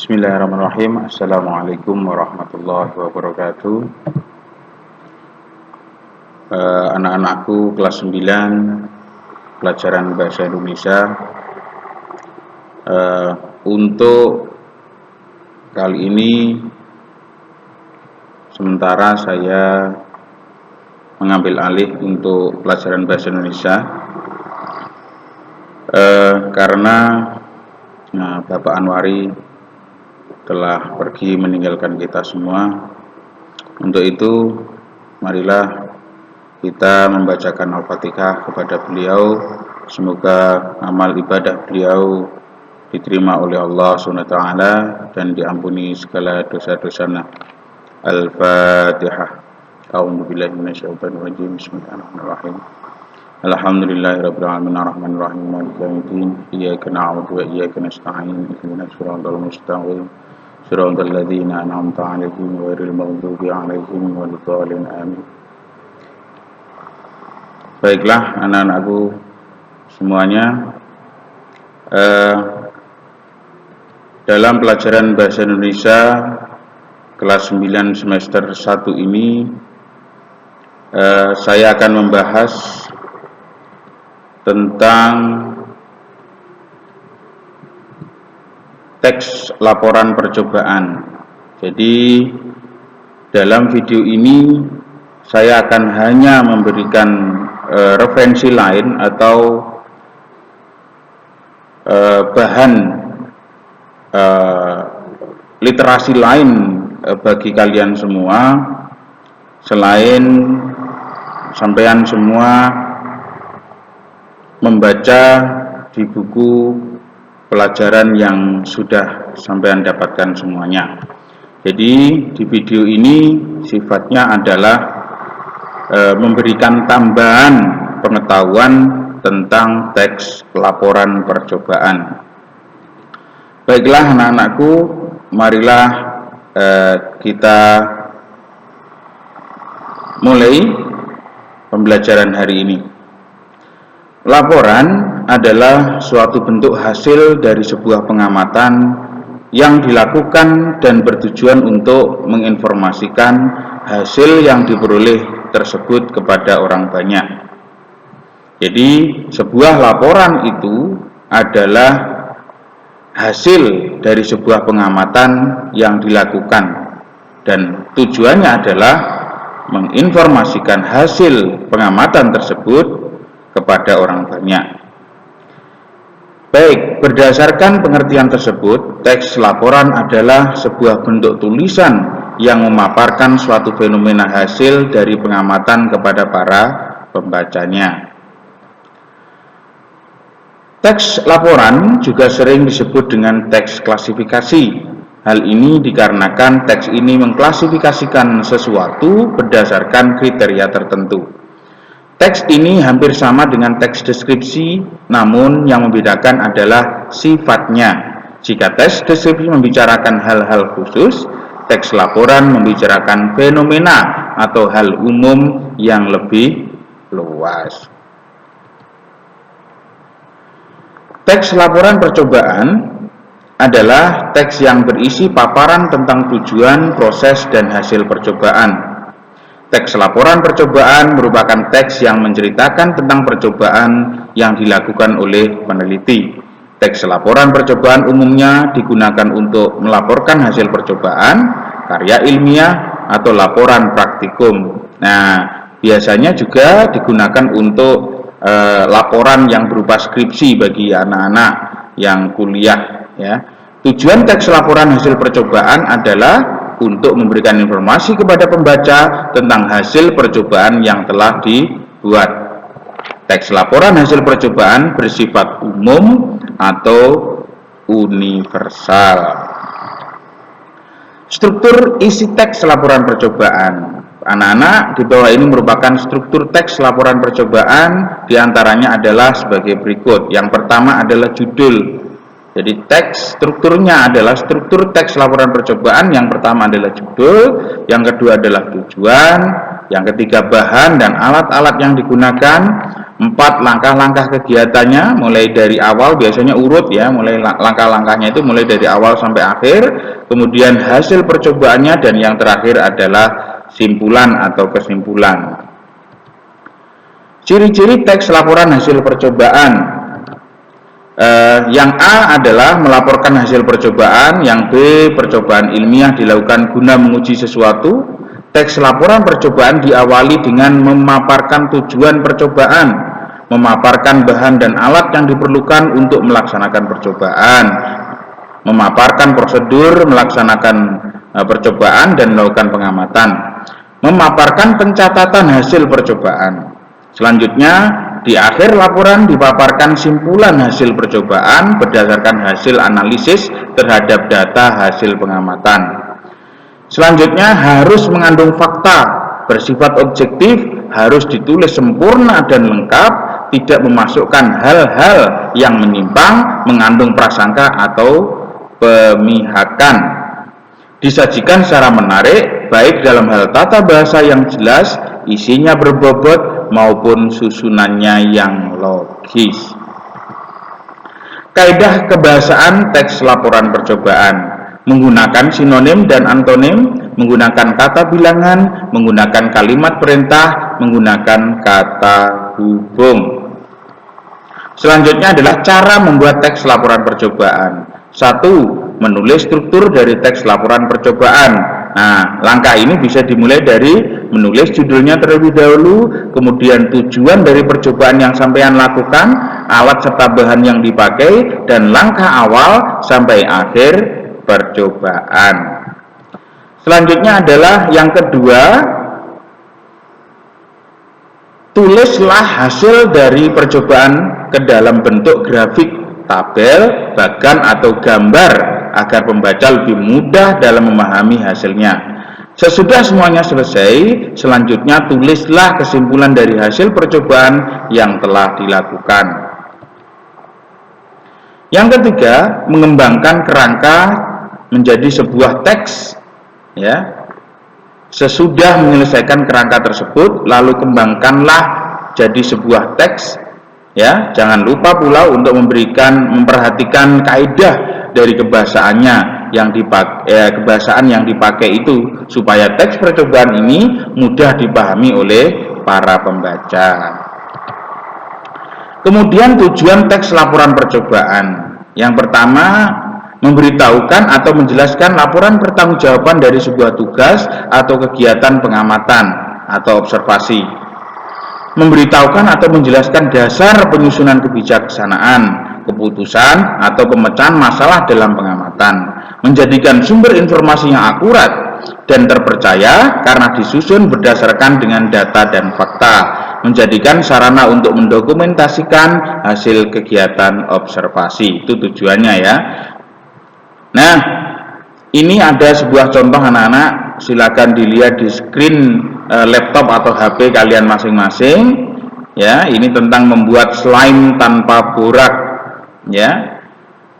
Bismillahirrahmanirrahim. Assalamualaikum warahmatullahi wabarakatuh. Anak-anakku kelas 9 pelajaran bahasa Indonesia. Untuk kali ini sementara saya mengambil alih untuk pelajaran bahasa Indonesia karena Bapak Anwari telah pergi meninggalkan kita semua. Untuk itu marilah kita membacakan Al-Fatihah kepada beliau. Semoga amal ibadah beliau diterima oleh Allah SWT dan diampuni segala dosa-dosanya. Al-Fatihah. A'udzubillahi minasyaitonirrajim. Bismillahirrahmanirrahim. Alhamdulillahirabbil alamin arrahmanirrahim maliki yaumiddin iyyaka na'budu wa iyyaka nasta'in ihdinas siratal mustaqim siratal ladzina an'amta 'alaihim ghairil maghdubi 'alaihim waladdallin amin. Baiklah anak-anakku semuanya, dalam pelajaran bahasa Indonesia kelas 9 semester 1 ini saya akan membahas tentang teks laporan percobaan. Jadi dalam video ini saya akan hanya memberikan referensi lain atau bahan literasi lain bagi kalian semua, selain sampean semua membaca di buku pelajaran yang sudah sampean dapatkan semuanya. Jadi di video ini sifatnya adalah memberikan tambahan pengetahuan tentang teks laporan percobaan. Baiklah anak-anakku, marilah kita mulai pembelajaran hari ini. Laporan adalah suatu bentuk hasil dari sebuah pengamatan yang dilakukan dan bertujuan untuk menginformasikan hasil yang diperoleh tersebut kepada orang banyak. Jadi sebuah laporan itu adalah hasil dari sebuah pengamatan yang dilakukan dan tujuannya adalah menginformasikan hasil pengamatan tersebut kepada orang banyak. Baik, berdasarkan pengertian tersebut, teks laporan adalah sebuah bentuk tulisan yang memaparkan suatu fenomena hasil dari pengamatan kepada para pembacanya. Teks laporan juga sering disebut dengan teks klasifikasi. Hal ini dikarenakan teks ini mengklasifikasikan sesuatu berdasarkan kriteria tertentu. Teks ini hampir sama dengan teks deskripsi, namun yang membedakan adalah sifatnya. Jika teks deskripsi membicarakan hal-hal khusus, teks laporan membicarakan fenomena atau hal umum yang lebih luas. Teks laporan percobaan adalah teks yang berisi paparan tentang tujuan, proses, dan hasil percobaan. Teks laporan percobaan merupakan teks yang menceritakan tentang percobaan yang dilakukan oleh peneliti. Teks laporan percobaan umumnya digunakan untuk melaporkan hasil percobaan, karya ilmiah, atau laporan praktikum. Nah, biasanya juga digunakan untuk laporan yang berupa skripsi bagi anak-anak yang kuliah. Ya. Tujuan teks laporan hasil percobaan adalah untuk memberikan informasi kepada pembaca tentang hasil percobaan yang telah dibuat. Teks laporan hasil percobaan bersifat umum atau universal. Struktur isi teks laporan percobaan. Anak-anak, di bawah ini merupakan struktur teks laporan percobaan, diantaranya adalah sebagai berikut. Yang pertama adalah judul. Jadi teks strukturnya adalah struktur teks laporan percobaan. Yang pertama adalah judul, yang kedua adalah tujuan, Yang ketiga, bahan dan alat-alat yang digunakan. 4, langkah-langkah kegiatannya, mulai dari awal, biasanya urut ya, mulai langkah-langkahnya itu mulai dari awal sampai akhir. Kemudian hasil percobaannya, dan yang terakhir adalah simpulan atau kesimpulan. Ciri-ciri teks laporan hasil percobaan. Yang A adalah melaporkan hasil percobaan, yang B, percobaan ilmiah dilakukan guna menguji sesuatu. Teks laporan percobaan diawali dengan memaparkan tujuan percobaan, memaparkan bahan dan alat yang diperlukan untuk melaksanakan percobaan, memaparkan prosedur melaksanakan percobaan dan melakukan pengamatan, memaparkan pencatatan hasil percobaan. Selanjutnya, di akhir laporan dipaparkan simpulan hasil percobaan berdasarkan hasil analisis terhadap data hasil pengamatan. Selanjutnya, harus mengandung fakta, bersifat objektif, harus ditulis sempurna dan lengkap, tidak memasukkan hal-hal yang menyimpang, mengandung prasangka atau pemihakan. Disajikan secara menarik, baik dalam hal tata bahasa yang jelas, isinya berbobot, maupun susunannya yang logis. Kaidah kebahasaan teks laporan percobaan: menggunakan sinonim dan antonim, menggunakan kata bilangan, menggunakan kalimat perintah, menggunakan kata hubung. Selanjutnya adalah cara membuat teks laporan percobaan. 1. Menulis struktur dari teks laporan percobaan. Nah, langkah ini bisa dimulai dari menulis judulnya terlebih dahulu, kemudian tujuan dari percobaan yang sampean lakukan, alat serta bahan yang dipakai, dan langkah awal sampai akhir percobaan. Selanjutnya adalah yang kedua, tulislah hasil dari percobaan ke dalam bentuk grafik, tabel, bagan atau gambar agar pembaca lebih mudah dalam memahami hasilnya. Sesudah semuanya selesai, selanjutnya tulislah kesimpulan dari hasil percobaan yang telah dilakukan. Yang ketiga, mengembangkan kerangka menjadi sebuah teks ya. Sesudah menyelesaikan kerangka tersebut, lalu kembangkanlah jadi sebuah teks ya. Jangan lupa pula untuk memperhatikan kaidah dari kebahasaannya yang dipakai, kebahasaan yang dipakai itu, supaya teks percobaan ini mudah dipahami oleh para pembaca. Kemudian tujuan teks laporan percobaan. Yang pertama, memberitahukan atau menjelaskan laporan pertanggungjawaban dari sebuah tugas atau kegiatan pengamatan atau observasi. Memberitahukan atau menjelaskan dasar penyusunan kebijaksanaan, keputusan atau pemecahan masalah dalam pengamatan. Menjadikan sumber informasi yang akurat dan terpercaya karena disusun berdasarkan dengan data dan fakta. Menjadikan sarana untuk mendokumentasikan hasil kegiatan observasi. Itu tujuannya ya. Nah, ini ada sebuah contoh anak-anak, silakan dilihat di screen laptop atau HP kalian masing-masing. Ya, ini tentang membuat slime tanpa borak. Ya,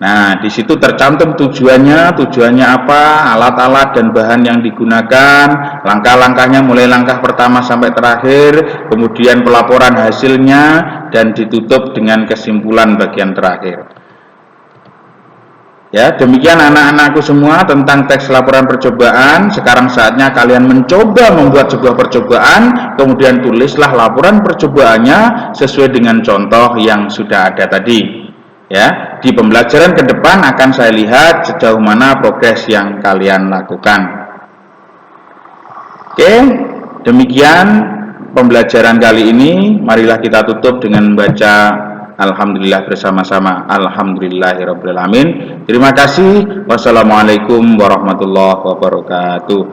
nah di situ tercantum tujuannya apa, alat-alat dan bahan yang digunakan, langkah-langkahnya mulai langkah pertama sampai terakhir, kemudian pelaporan hasilnya, dan ditutup dengan kesimpulan bagian terakhir. Ya, demikian anak-anakku semua tentang teks laporan percobaan. Sekarang saatnya kalian mencoba membuat sebuah percobaan, kemudian tulislah laporan percobaannya sesuai dengan contoh yang sudah ada tadi. Ya, di pembelajaran ke depan akan saya lihat sejauh mana progres yang kalian lakukan. Oke, demikian pembelajaran kali ini. Marilah kita tutup dengan membaca alhamdulillah bersama-sama. Alhamdulillahirabbil alamin. Terima kasih. Wassalamualaikum warahmatullahi wabarakatuh.